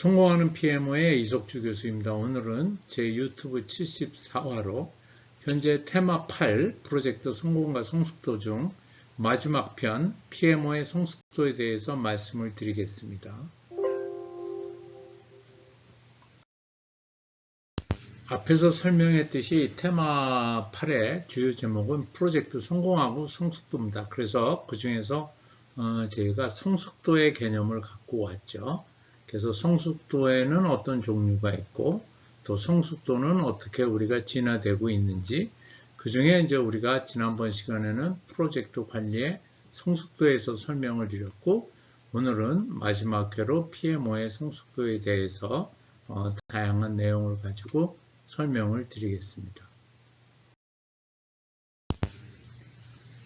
성공하는 PMO의 이석주 교수입니다. 오늘은 제 유튜브 74화로 현재 테마 8 프로젝트 성공과 성숙도 중 마지막 편 PMO의 성숙도에 대해서 말씀을 드리겠습니다. 앞에서 설명했듯이 테마 8의 주요 제목은 프로젝트 성공하고 성숙도입니다. 그래서 그 중에서 제가 성숙도의 개념을 갖고 왔죠. 그래서 성숙도에는 어떤 종류가 있고 또 성숙도는 어떻게 우리가 진화되고 있는지, 그 중에 이제 우리가 지난번 시간에는 프로젝트 관리의 성숙도에서 설명을 드렸고, 오늘은 마지막 회로 PMO의 성숙도에 대해서 다양한 내용을 가지고 설명을 드리겠습니다.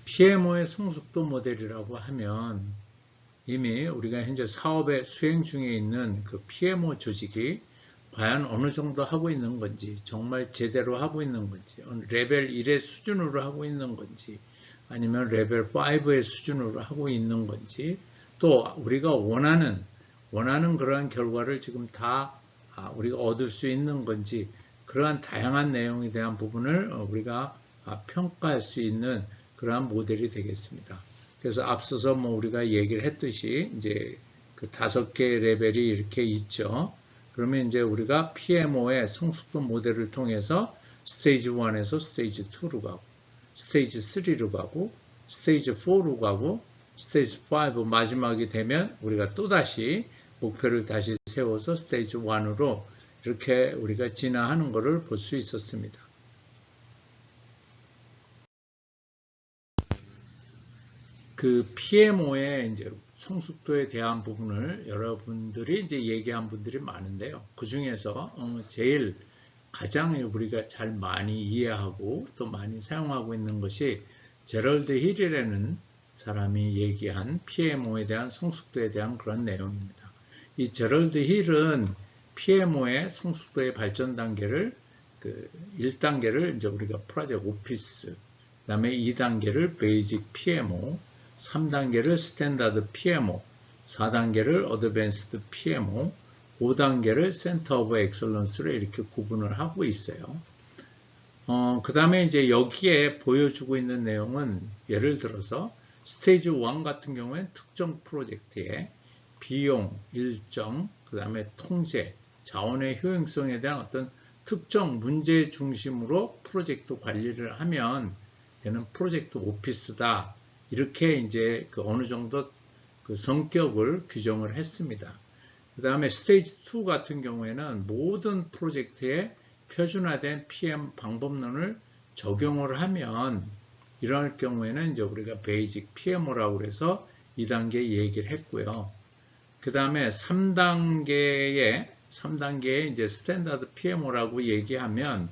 PMO의 성숙도 모델이라고 하면 이미 우리가 현재 사업에 수행 중에 있는 그 PMO 조직이 과연 어느 정도 하고 있는 건지, 정말 제대로 하고 있는 건지, 레벨 1의 수준으로 하고 있는 건지, 아니면 레벨 5의 수준으로 하고 있는 건지, 또 우리가 원하는 그러한 결과를 지금 다 우리가 얻을 수 있는 건지, 그러한 다양한 내용에 대한 부분을 우리가 평가할 수 있는 그러한 모델이 되겠습니다. 그래서 앞서서 우리가 얘기를 했듯이 이제 그 5개의 레벨이 이렇게 있죠. 그러면 이제 우리가 PMO의 성숙도 모델을 통해서 스테이지 1에서 스테이지 2로 가고, 스테이지 3로 가고, 스테이지 4로 가고, 스테이지 5 마지막이 되면 우리가 또다시 목표를 다시 세워서 스테이지 1으로 이렇게 우리가 진화하는 것을 볼 수 있었습니다. 그 PMO의 이제 성숙도에 대한 부분을 여러분들이 이제 얘기한 분들이 많은데요. 그 중에서 제일 가장 우리가 잘 많이 이해하고 또 많이 사용하고 있는 것이 제럴드 힐이라는 사람이 얘기한 PMO에 대한 성숙도에 대한 그런 내용입니다. 이 제럴드 힐은 PMO의 성숙도의 발전 단계를 1단계를 이제 우리가 프로젝트 오피스, 그 다음에 2단계를 베이직 PMO, 3단계를 스탠다드 PMO, 4단계를 어드밴스드 PMO, 5단계를 센터 오브 엑셀런스로 이렇게 구분을 하고 있어요. 그 다음에 이제 여기에 보여주고 있는 내용은 예를 들어서 스테이지 1 같은 경우에는 특정 프로젝트의 비용, 일정, 그 다음에 통제, 자원의 효용성에 대한 어떤 특정 문제 중심으로 프로젝트 관리를 하면 얘는 프로젝트 오피스다. 이렇게 이제 어느 정도 그 성격을 규정을 했습니다. 그 다음에 스테이지 2 같은 경우에는 모든 프로젝트에 표준화된 PM 방법론을 적용을 하면 이럴 경우에는 이제 우리가 베이직 PMO라고 해서 2단계 얘기를 했고요. 그 다음에 3단계에 이제 스탠다드 PMO라고 얘기하면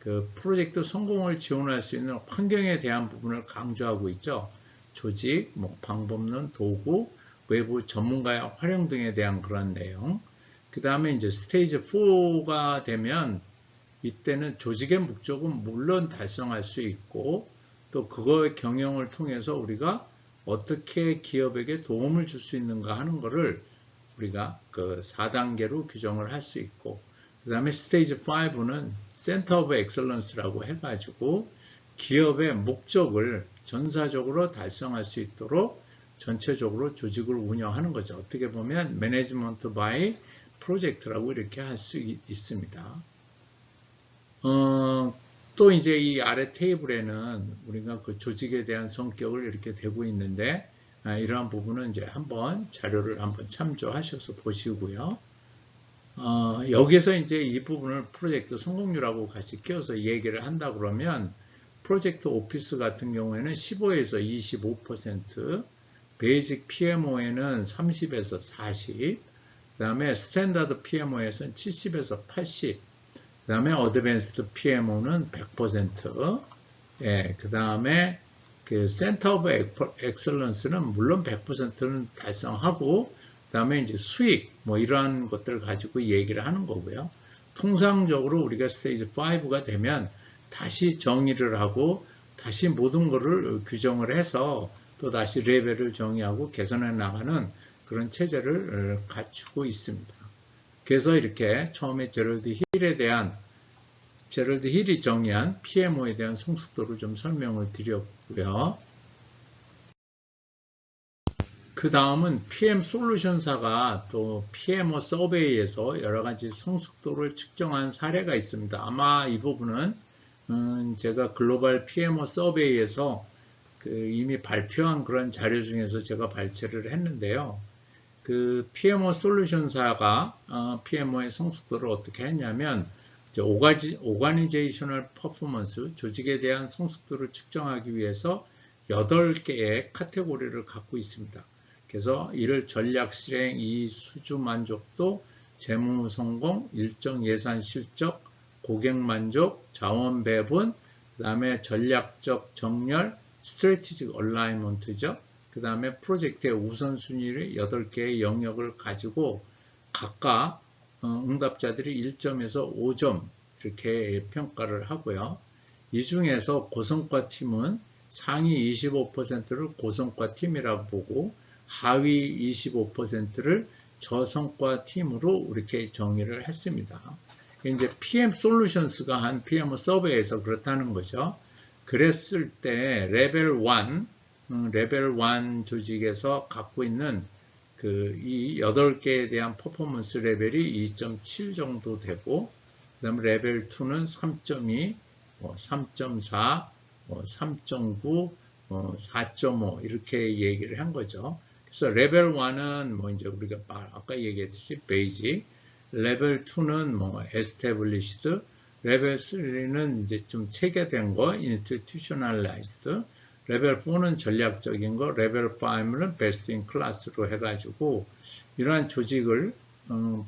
그 프로젝트 성공을 지원할 수 있는 환경에 대한 부분을 강조하고 있죠. 조직, 방법론, 도구, 외부 전문가의 활용 등에 대한 그런 내용. 그 다음에 이제 스테이지 4가 되면 이때는 조직의 목적은 물론 달성할 수 있고 또 그거의 경영을 통해서 우리가 어떻게 기업에게 도움을 줄 수 있는가 하는 것을 우리가 그 4단계로 규정을 할 수 있고, 그 다음에 스테이지 5는 센터 오브 엑셀런스라고 해가지고 기업의 목적을 전사적으로 달성할 수 있도록 전체적으로 조직을 운영하는 거죠. 어떻게 보면 매니지먼트 바이 프로젝트라고 이렇게 할 수 있습니다. 또 이제 이 아래 테이블에는 우리가 그 조직에 대한 성격을 이렇게 되고 있는데, 이러한 부분은 이제 한번 자료를 한번 참조하셔서 보시고요. 여기서 이제 이 부분을 프로젝트 성공률하고 같이 끼워서 얘기를 한다 그러면 프로젝트 오피스 같은 경우에는 15에서 25%, 베이직 PMO에는 30에서 40, 그 다음에 스탠다드 PMO에서는 70에서 80, 그 다음에 어드밴스드 PMO는 100%, 그 다음에 그 센터 오브 엑셀런스는 물론 100%는 달성하고, 그 다음에 이제 수익, 이러한 것들을 가지고 얘기를 하는 거고요. 통상적으로 우리가 스테이지 5가 되면 다시 정의를 하고 다시 모든 것을 규정을 해서 또 다시 레벨을 정의하고 개선해 나가는 그런 체제를 갖추고 있습니다. 그래서 이렇게 처음에 제럴드 힐이 정의한 PMO에 대한 성숙도를 좀 설명을 드렸고요. 그 다음은 PM 솔루션사가 또 PMO 서베이에서 여러 가지 성숙도를 측정한 사례가 있습니다. 아마 이 부분은 제가 글로벌 PMO 서베이에서 이미 발표한 그런 자료 중에서 제가 발췌를 했는데요. 그 PMO 솔루션사가 PMO의 성숙도를 어떻게 했냐면 오가니제이셔널 퍼포먼스, 조직에 대한 성숙도를 측정하기 위해서 8개의 카테고리를 갖고 있습니다. 그래서 이를 전략 실행, 수주 만족도, 재무 성공, 일정 예산 실적, 고객 만족, 자원 배분, 그 다음에 전략적 정렬, 스트래티직 얼라이먼트죠. 그 다음에 프로젝트의 우선순위를 8개의 영역을 가지고 각각 응답자들이 1점에서 5점 이렇게 평가를 하고요. 이 중에서 고성과 팀은 상위 25%를 고성과 팀이라고 보고 하위 25%를 저성과 팀으로 이렇게 정의를 했습니다. 이제 PM 솔루션스가 한 PMO 서베이에서 그렇다는 거죠. 그랬을 때 레벨 1 조직에서 갖고 있는 이 8개에 대한 퍼포먼스 레벨이 2.7 정도 되고, 그 다음에 레벨 2는 3.2, 3.4, 3.9, 4.5 이렇게 얘기를 한 거죠. 그래서 레벨 1은 이제 우리가 아까 얘기했듯이 베이직, 레벨 2는 established, 레벨 3는 이제 좀 체계된 거, institutionalized, 레벨 4는 전략적인 거, 레벨 5는 best in class로 해가지고 이러한 조직을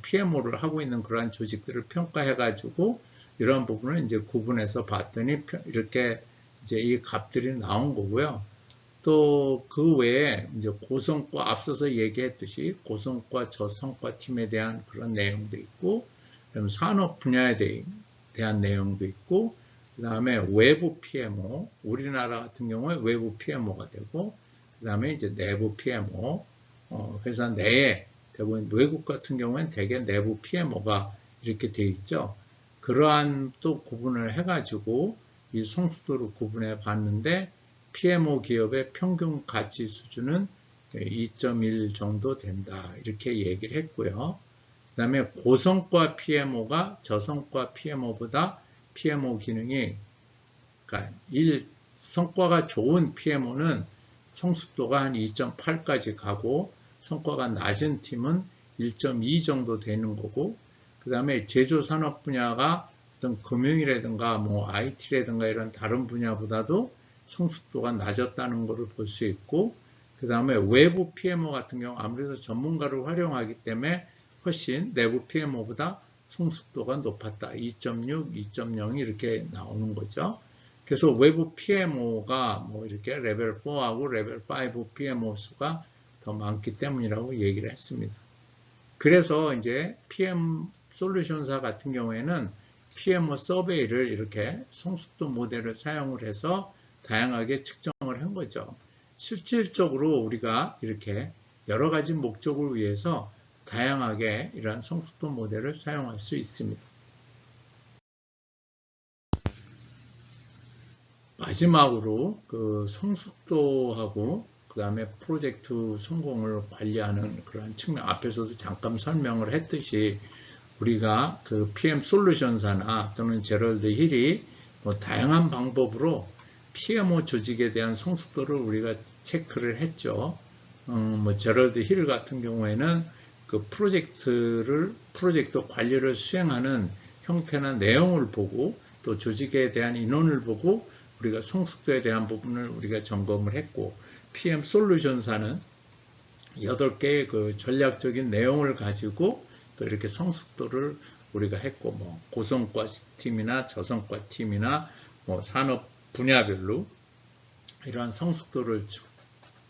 PMO를 하고 있는 그러한 조직들을 평가해가지고 이러한 부분을 이제 구분해서 봤더니 이렇게 이제 이 값들이 나온 거고요. 또 그 외에 이제 고성과 앞서서 얘기했듯이 고성과 저성과 팀에 대한 그런 내용도 있고, 그다음에 산업 분야에 대한 내용도 있고, 그 다음에 외부 PMO, 우리나라 같은 경우에 외부 PMO가 되고, 그 다음에 이제 내부 PMO, 회사 내에 대부분 외국 같은 경우에는 대개 내부 PMO가 이렇게 되어 있죠. 그러한 또 구분을 해가지고 이 성숙도를 구분해 봤는데 PMO 기업의 평균 가치 수준은 2.1 정도 된다. 이렇게 얘기를 했고요. 그 다음에 고성과 PMO가 저성과 PMO보다 PMO 기능이, 그러니까 성과가 좋은 PMO는 성숙도가 한 2.8까지 가고 성과가 낮은 팀은 1.2 정도 되는 거고, 그 다음에 제조산업 분야가 어떤 금융이라든가 IT라든가 이런 다른 분야보다도 성숙도가 낮았다는 것을 볼 수 있고, 그 다음에 외부 PMO 같은 경우 아무래도 전문가를 활용하기 때문에 훨씬 내부 PMO보다 성숙도가 높았다. 2.6, 2.0 이렇게 나오는 거죠. 그래서 외부 PMO가 이렇게 레벨 4하고 레벨 5 PMO 수가 더 많기 때문이라고 얘기를 했습니다. 그래서 이제 PM 솔루션사 같은 경우에는 PMO 서베이를 이렇게 성숙도 모델을 사용을 해서 다양하게 측정을 한 거죠. 실질적으로 우리가 이렇게 여러 가지 목적을 위해서 다양하게 이러한 성숙도 모델을 사용할 수 있습니다. 마지막으로 그 성숙도하고 그 다음에 프로젝트 성공을 관리하는 그런 측면, 앞에서도 잠깐 설명을 했듯이 우리가 그 PM 솔루션사나 또는 제럴드 힐이 다양한 방법으로 PMO 조직에 대한 성숙도를 우리가 체크를 했죠. 제럴드 힐 같은 경우에는 그 프로젝트 관리를 수행하는 형태나 내용을 보고 또 조직에 대한 인원을 보고 우리가 성숙도에 대한 부분을 우리가 점검을 했고, PM 솔루션사는 8개의 그 전략적인 내용을 가지고 또 이렇게 성숙도를 우리가 했고, 고성과 팀이나 저성과 팀이나 산업 분야별로 이러한 성숙도를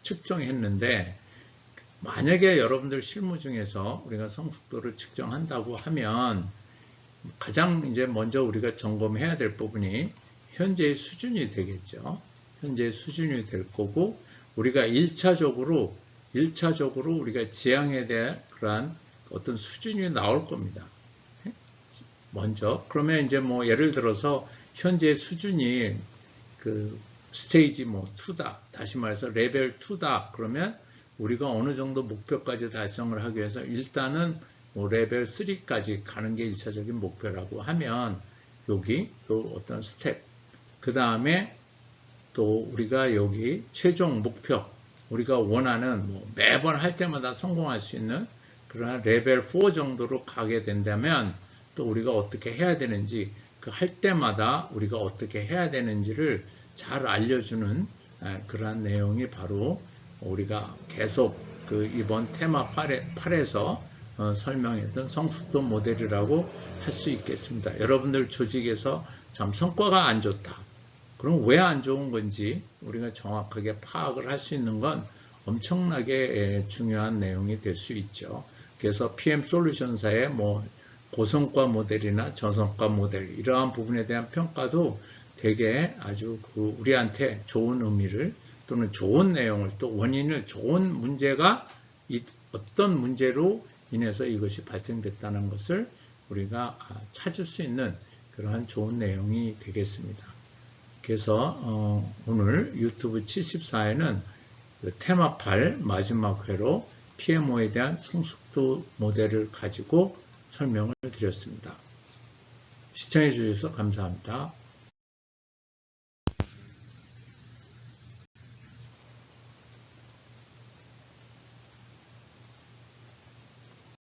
측정했는데, 만약에 여러분들 실무 중에서 우리가 성숙도를 측정한다고 하면 가장 이제 먼저 우리가 점검해야 될 부분이 현재의 수준이 되겠죠. 현재의 수준이 될 거고, 우리가 1차적으로 우리가 지향에 대한 그러한 어떤 수준이 나올 겁니다. 먼저 그러면 이제 뭐 예를 들어서 현재 수준이 그 스테이지 뭐 2다. 다시 말해서 레벨 2다. 그러면 우리가 어느 정도 목표까지 달성을 하기 위해서 일단은 뭐 레벨 3까지 가는 게 1차적인 목표라고 하면 여기 또 어떤 스텝, 그 다음에 또 우리가 여기 최종 목표, 우리가 원하는 뭐 매번 할 때마다 성공할 수 있는 그런 레벨 4 정도로 가게 된다면 또 우리가 어떻게 해야 되는지, 그 할 때마다 우리가 어떻게 해야 되는지를 잘 알려주는 그러한 내용이 바로 우리가 계속 그 이번 테마 8에서 설명했던 성숙도 모델이라고 할 수 있겠습니다. 여러분들 조직에서 참 성과가 안 좋다. 그럼 왜 안 좋은 건지 우리가 정확하게 파악을 할 수 있는 건 엄청나게 중요한 내용이 될 수 있죠. 그래서 PM 솔루션사의 뭐 고성과 모델이나 저성과 모델 이러한 부분에 대한 평가도 되게 아주 그 우리한테 좋은 의미를 또는 좋은 내용을 또 원인을 좋은 문제가 어떤 문제로 인해서 이것이 발생됐다는 것을 우리가 찾을 수 있는 그러한 좋은 내용이 되겠습니다. 그래서 오늘 유튜브 74회는 그 테마 8 마지막 회로 PMO에 대한 성숙도 모델을 가지고 설명을 드렸습니다. 시청해 주셔서 감사합니다.